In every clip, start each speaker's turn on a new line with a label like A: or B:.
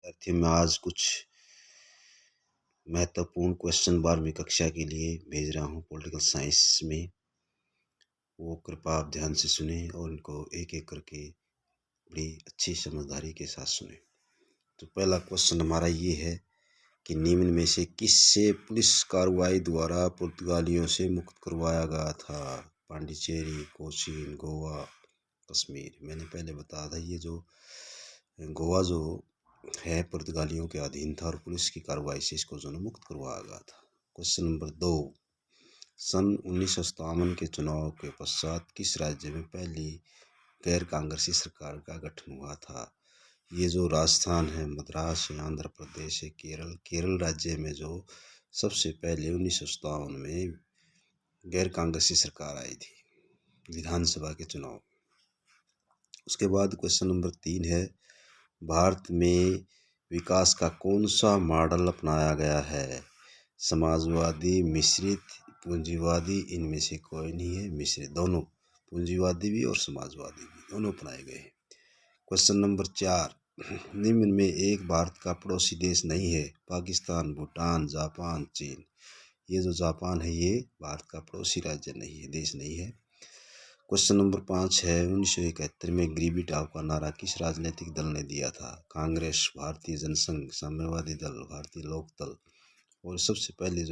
A: विद्यार्थियों में आज कुछ महत्वपूर्ण क्वेश्चन 12वीं कक्षा के लिए भेज रहा हूँ पॉलिटिकल साइंस में। वो कृपया आप ध्यान से सुने और इनको एक एक करके बड़ी अच्छी समझदारी के साथ सुने। तो पहला क्वेश्चन हमारा ये है कि निम्न में से किससे पुलिस कार्रवाई द्वारा पुर्तगालियों से मुक्त करवाया गया था? पांडिचेरी, कोचीन, गोवा, कश्मीर। मैंने पहले बताया था ये जो गोवा जो है पुर्तगालियों के अधीन था और पुलिस की कार्रवाई से इसको जो मुक्त करवाया गया था। क्वेश्चन नंबर 2, सन 1957 के चुनाव के पश्चात किस राज्य में पहली गैर कांग्रेसी सरकार का गठन हुआ था? ये जो राजस्थान है, मद्रास है, आंध्र प्रदेश है, केरल राज्य में जो सबसे पहले 1957 में गैर कांग्रेसी सरकार आई थी विधानसभा के चुनाव। उसके बाद क्वेश्चन नंबर 3 है, भारत में विकास का कौन सा मॉडल अपनाया गया है? समाजवादी, मिश्रित, पूंजीवादी। इनमें से कोई नहीं है, मिश्रित। दोनों, पूंजीवादी भी और समाजवादी भी, दोनों अपनाए गए हैं। क्वेश्चन नंबर 4, निम्न में एक भारत का पड़ोसी देश नहीं है? पाकिस्तान, भूटान, जापान, चीन। ये जो जापान है ये भारत का पड़ोसी राज्य नहीं है, देश नहीं है। क्वेश्चन नंबर 5 है, 1971 में गरीबी हटाओ का नारा किस राजनीतिक दल ने दिया था? कांग्रेस, भारतीय जनसंघ, साम्यवादी दल, भारतीय लोक दल। और सबसे पहले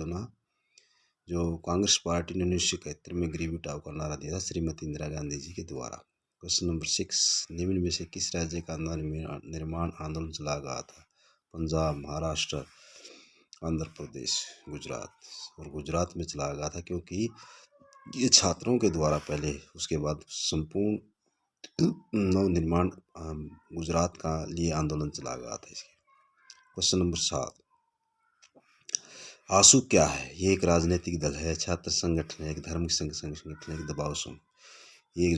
A: जो कांग्रेस पार्टी ने 1971 में गरीबी हटाओ का नारा दिया था श्रीमती इंदिरा गांधी जी के द्वारा। क्वेश्चन नंबर 6, निम्न में से किस राज्य का निर्माण आंदोलन चला गया था? पंजाब, महाराष्ट्र, आंध्र प्रदेश, गुजरात। और गुजरात में चला गया था क्योंकि ये छात्रों के द्वारा पहले, उसके बाद संपूर्ण नव निर्माण गुजरात का लिए आंदोलन चला गया था इसके। क्वेश्चन नंबर 7, आशू क्या है? ये एक राजनीतिक दल है, छात्र संगठन है, एक धर्म संगठन है, एक दबाव समूह। ये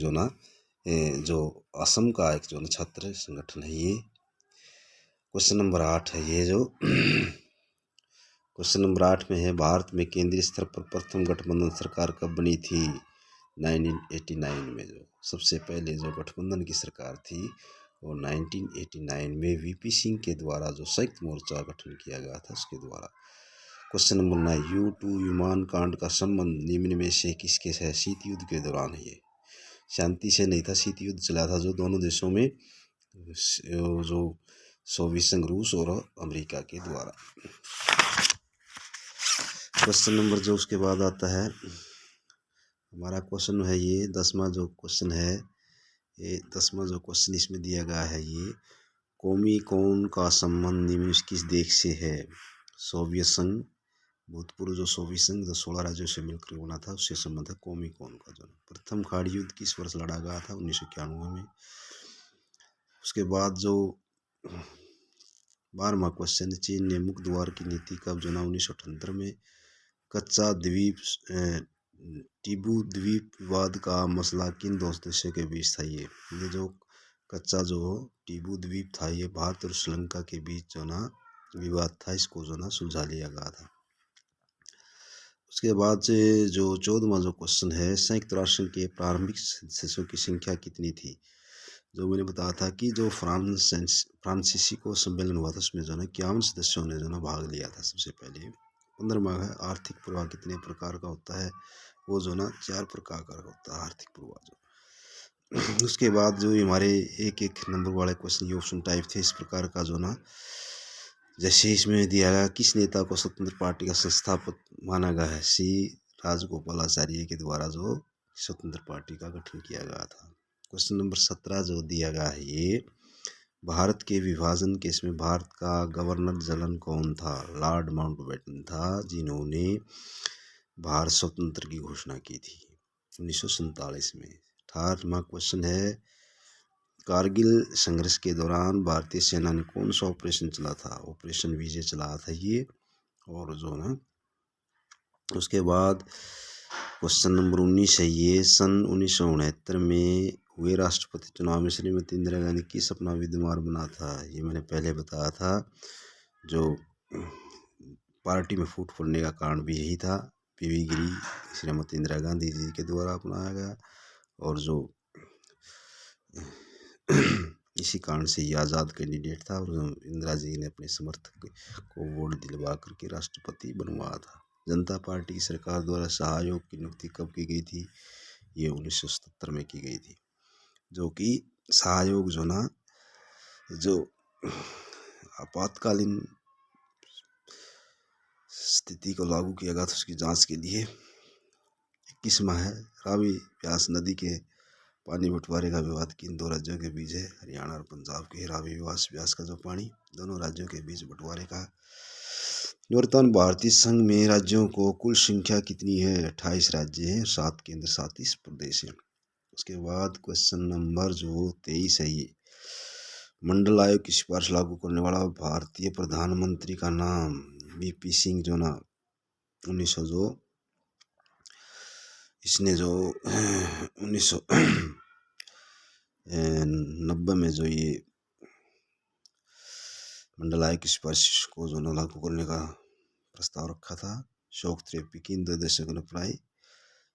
A: जो असम का एक जो छात्र संगठन है ये। क्वेश्चन नंबर 8 है, ये जो क्वेश्चन नंबर 8 में है, भारत में केंद्रीय स्तर पर प्रथम गठबंधन सरकार कब बनी थी? 1989 में जो सबसे पहले जो गठबंधन की सरकार थी वो 1989 में वीपी सिंह के द्वारा जो संयुक्त मोर्चा गठन किया गया था उसके द्वारा। क्वेश्चन नंबर 9, U2 विमान कांड का संबंध निम्न में से किसके है? शीत युद्ध के दौरान है। ये शांति से नहीं था, शीत युद्ध चला था जो दोनों देशों में, जो सोवियत संघ रूस और अमेरिका के द्वारा। क्वेश्चन नंबर जो उसके बाद आता है हमारा क्वेश्चन है ये 10वां जो क्वेश्चन है, ये 10वां जो क्वेश्चन इसमें दिया गया है, ये कौमी कौन का संबंध निम्न किस देश से है? सोवियत संघ, भूतपूर्व जो सोवियत संघ जो 16 राज्यों से मिलकर बना था उससे संबंध है कौमी कौन का। जो प्रथम खाड़ी युद्ध किस वर्ष लड़ा गया था? 1991 में। उसके बाद जो 12वां क्वेश्चन, चीन ने मुक्त द्वार की नीति कब जना? 1978 में। कच्चा द्वीप टिबू द्वीप विवाद का मसला किन दो देशों के बीच था? ये जो कच्चा जो टिबू द्वीप था ये भारत और श्रीलंका के बीच जो ना विवाद था, इसको जो ना सुलझा लिया गया था। उसके बाद से जो 14वां जो क्वेश्चन है, संयुक्त राष्ट्र के प्रारंभिक सदस्यों की संख्या कितनी थी? जो मैंने बताया था कि जो फ्रांसीसी सम्मेलन हुआ था उसमें जो ना 51 सदस्यों ने जो ना भाग लिया था सबसे पहले। 15वां है, आर्थिक प्रवाह कितने प्रकार का होता है? वो जो ना 4 प्रकार का होता है आर्थिक प्रवाह जो। उसके बाद जो हमारे एक एक नंबर वाले क्वेश्चन ये ऑप्शन टाइप थे इस प्रकार का जो ना, जैसे इसमें दिया गया किस नेता को स्वतंत्र पार्टी का संस्थापक माना गया है? सी राजगोपालाचारी के द्वारा जो स्वतंत्र पार्टी का गठन किया गया था। क्वेश्चन नंबर 17 जो दिया गया है ये, भारत के विभाजन केस में भारत का गवर्नर जनरल कौन था? लॉर्ड माउंटबेटन था जिन्होंने भारत स्वतंत्र की घोषणा की थी 1947 में। 18वां क्वेश्चन है, कारगिल संघर्ष के दौरान भारतीय सेना ने कौन सा ऑपरेशन चला था? ऑपरेशन विजय चला था ये। और जो ना उसके बाद क्वेश्चन नंबर 19 है ये, सन 1969 में हुए राष्ट्रपति चुनाव में श्रीमती इंदिरा गांधी किस अपना उम्मीदवार बना था? ये मैंने पहले बताया था, जो पार्टी में फूट पड़ने का कारण भी यही था। पीवी गिरी श्रीमती इंदिरा गांधी जी के द्वारा अपनाया गया। और जो इसी कारण से ये आज़ाद कैंडिडेट था और इंदिरा जी ने अपने समर्थक को वोट दिलवा करके राष्ट्रपति बनवाया था। जनता पार्टी की सरकार द्वारा सहायोग की नियुक्ति कब की गई थी? ये 1977 में की गई थी, जो कि सहायोग जो ना जो आपातकालीन स्थिति को लागू किया गया था उसकी जांच के लिए 21 माह है। रावी व्यास नदी के पानी बंटवारे का विवाद किन दो राज्यों के बीच है? हरियाणा और पंजाब के रावी व्यास का जो पानी दोनों राज्यों के बीच बंटवारे का। वर्तमान भारतीय संघ में राज्यों को कुल संख्या कितनी है? 28 राज्य हैं, 7 केंद्र शासित प्रदेश हैं। उसके बाद क्वेश्चन नंबर जो 23 है, ये मंडल आयोग की सिफारिश लागू करने वाला भारतीय प्रधानमंत्री का नाम? वीपी सिंह जो ना 1900 जो इसने जो 1990 में जो ये मंडल आयोग की सिफारिश को जो ना लागू करने का प्रस्ताव रखा था, शौक थेरेपी की इन दो देशों को अपनाई,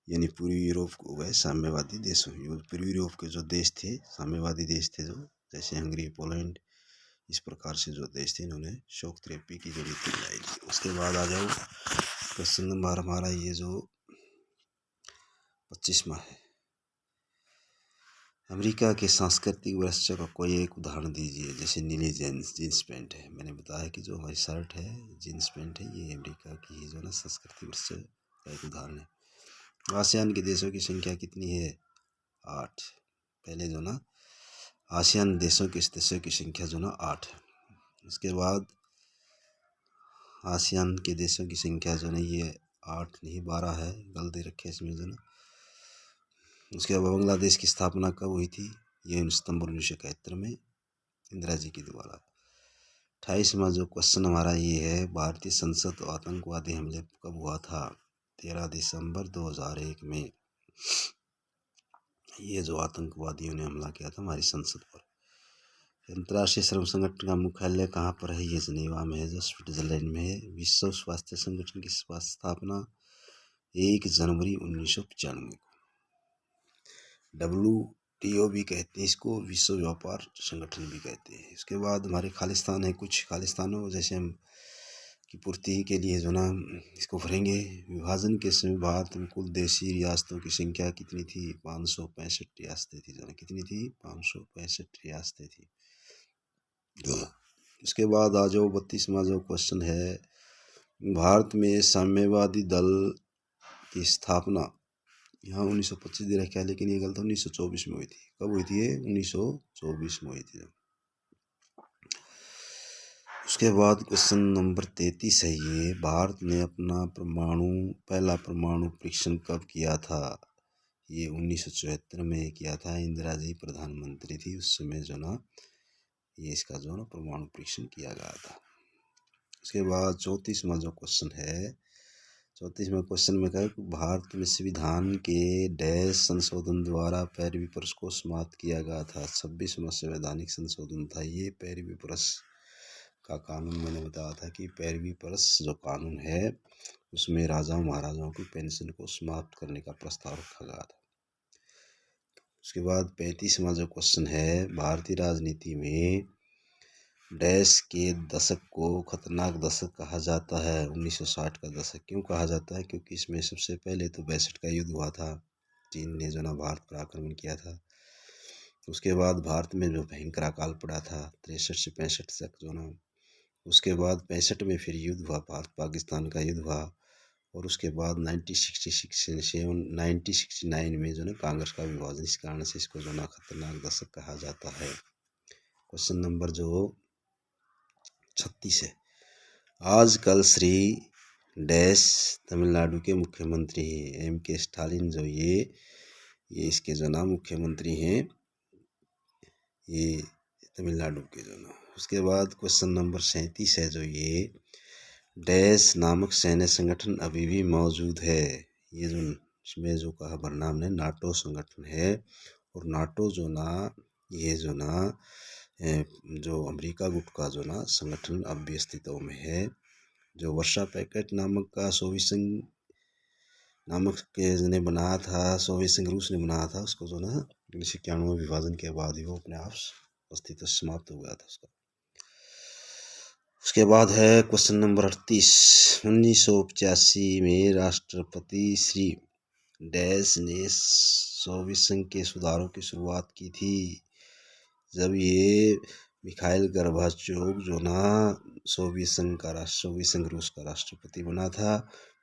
A: यानी पूर्वी यूरोप को गए साम्यवादी देशों। पूर्वी यूरोप के जो देश थे साम्यवादी देश थे, जो जैसे हंगरी, पोलैंड, इस प्रकार से जो देश थे इन्होंने शौक थेरेपी की जो नीति बनाई थी। उसके बाद आ जाओ क्वेश्चन नंबर हमारा ये जो 25वां है, अमेरिका के सांस्कृतिक वैशिष्ट्य का कोई एक उदाहरण दीजिए। जैसे नीली जीन्स पैंट है, मैंने बताया कि जो हमारी शर्ट है जीन्स पैंट है, ये अमेरिका की ही जो ना सांस्कृतिक वैशिष्ट्य का एक उदाहरण है। आसियान के देशों की संख्या कितनी है? 8। पहले जो ना आसियान देशों की संख्या जो ना 8 है। उसके बाद आसियान के देशों की संख्या जो ना ये 8 नहीं 12 है, गलती रखे इसमें जो ना। उसके बाद बांग्लादेश की स्थापना कब हुई थी? ये 19 सितंबर 1971 में इंदिरा जी के द्वारा। 28वां जो क्वेश्चन हमारा ये है, भारतीय संसद आतंकवादी हमले कब हुआ था? 13 दिसंबर 2001 में ये जो आतंकवादियों ने हमला किया था हमारी संसद पर। अंतर्राष्ट्रीय श्रम संगठन का मुख्यालय कहाँ पर है? ये जनेवा में है, जो स्विट्जरलैंड में है। विश्व स्वास्थ्य संगठन की स्थापना 1 जनवरी 1995 को। WTO भी कहते हैं इसको, विश्व व्यापार संगठन भी कहते हैं। इसके बाद हमारे खालिस्तान है, कुछ खालिस्तानों जैसे हम की पूर्ति के लिए जो ना इसको भरेंगे। विभाजन के समय भारत में कुल देशी रियासतों की संख्या कितनी थी? 565 रियासतें थी। जो ना कितनी थी? 565 रियासतें थी। इसके बाद आ जाओ 32वां जो क्वेश्चन है, भारत में साम्यवादी दल की स्थापना यहाँ 1925 दे रखा है, लेकिन ये गलत 1924 में हुई थी। कब हुई थी? ये 1924 में हुई थी। उसके बाद क्वेश्चन नंबर 33 है, ये भारत ने अपना पहला परमाणु परीक्षण कब किया था? ये 1974 में किया था। इंदिरा जी प्रधानमंत्री थी उस समय जो ना ये इसका जो ना परमाणु परीक्षण किया गया था। उसके बाद 34वां जो क्वेश्चन है, 34वें क्वेश्चन में कहा कि भारत में संविधान के डैश संशोधन द्वारा पैरवी परस को समाप्त किया गया था। 26वां संवैधानिक संशोधन था ये। पैरवी परस का कानून मैंने बताया था कि पैरवी परस जो कानून है उसमें राजाओं महाराजाओं की पेंशन को समाप्त करने का प्रस्ताव रखा गया था। उसके बाद 35वां जो क्वेश्चन है, भारतीय राजनीति में डैश के दशक को खतरनाक दशक कहा जाता है। 1960 का दशक क्यों कहा जाता है? क्योंकि इसमें सबसे पहले तो 62 का युद्ध हुआ था, चीन ने जो ना भारत पर आक्रमण किया था। उसके बाद भारत में जो भयंकर अकाल पड़ा था 63 से 65 तक जो ना। उसके बाद 65 में फिर युद्ध हुआ, भारत पाकिस्तान का युद्ध हुआ। और उसके बाद 1969 में जो ना कांग्रेस का विभाजन, इस कारण से इसको जो ना खतरनाक दशक कहा जाता है। क्वेश्चन नंबर जो 36 है, आजकल श्री डैश तमिलनाडु के मुख्यमंत्री हैं। MK स्टालिन जो ये इसके जो ना मुख्यमंत्री हैं, ये तमिलनाडु के जो ना। उसके बाद क्वेश्चन नंबर 37 है, जो ये डैश नामक सैन्य संगठन अभी भी मौजूद है। ये जो इसमें जो कहा परिणाम ने नाटो संगठन है। और नाटो जो ना ये जो ना जो अमेरिका गुट का जो ना संगठन अब भी अस्तित्व में है। जो वर्षा पैकेट नामक का सोवियत संघ नामक के ने बनाया था, सोवियत संघ रूस ने बनाया था उसको जो ना 1991 विभाजन के बाद ही वो अपने आप अस्तित्व समाप्त हो गया था उसका। उसके बाद है क्वेश्चन नंबर 38। 1985 में राष्ट्रपति श्री डैश ने सोवियत संघ के सुधारों की शुरुआत की थी। जब ये मिखाइल गोर्बाचोव जो ना सोवियत संघ रूस का राष्ट्रपति बना था,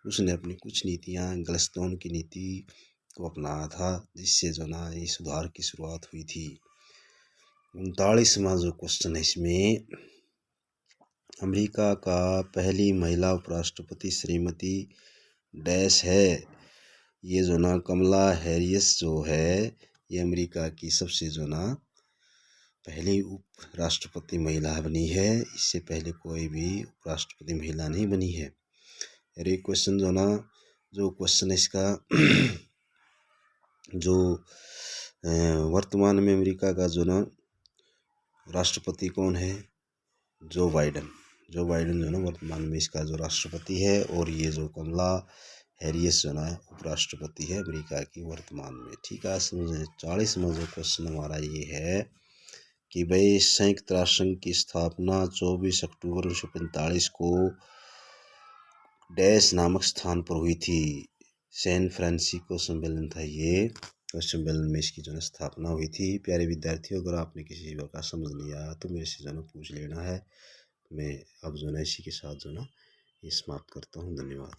A: उसने अपनी कुछ नीतियाँ गलस्तोन की नीति को अपनाया था, जिससे जो ना ये सुधार की शुरुआत हुई थी। 39वां जो क्वेश्चन है इसमें, अमेरिका का पहली महिला उपराष्ट्रपति श्रीमती डैश है। ये जो ना कमला हैरिस जो है, ये अमेरिका की सबसे जो ना पहली उपराष्ट्रपति महिला बनी है। इससे पहले कोई भी उपराष्ट्रपति महिला नहीं बनी है। और ये क्वेश्चन जो ना, जो क्वेश्चन है इसका जो वर्तमान में अमेरिका का जो ना राष्ट्रपति कौन है, जो बाइडन जो ना वर्तमान में इसका जो राष्ट्रपति है। और ये जो कमला हैरिस जो ना उपराष्ट्रपति है अमेरिका की वर्तमान में। ठीक है, समझे। 40वां जो क्वेश्चन हमारा ये है कि भाई संयुक्त राष्ट्र संघ की स्थापना 24 अक्टूबर 1945 को डैश नामक स्थान पर हुई थी। सैन फ्रांसिस्को सम्मेलन था ये, उस सम्मेलन में इसकी जो है स्थापना हुई थी। प्यारे विद्यार्थियों, अगर आपने किसी बात का समझ नहीं आया तो मेरे से जो है पूछ लेना है। मैं अब जो है इसी के साथ जो ना ये समाप्त करता हूँ। धन्यवाद।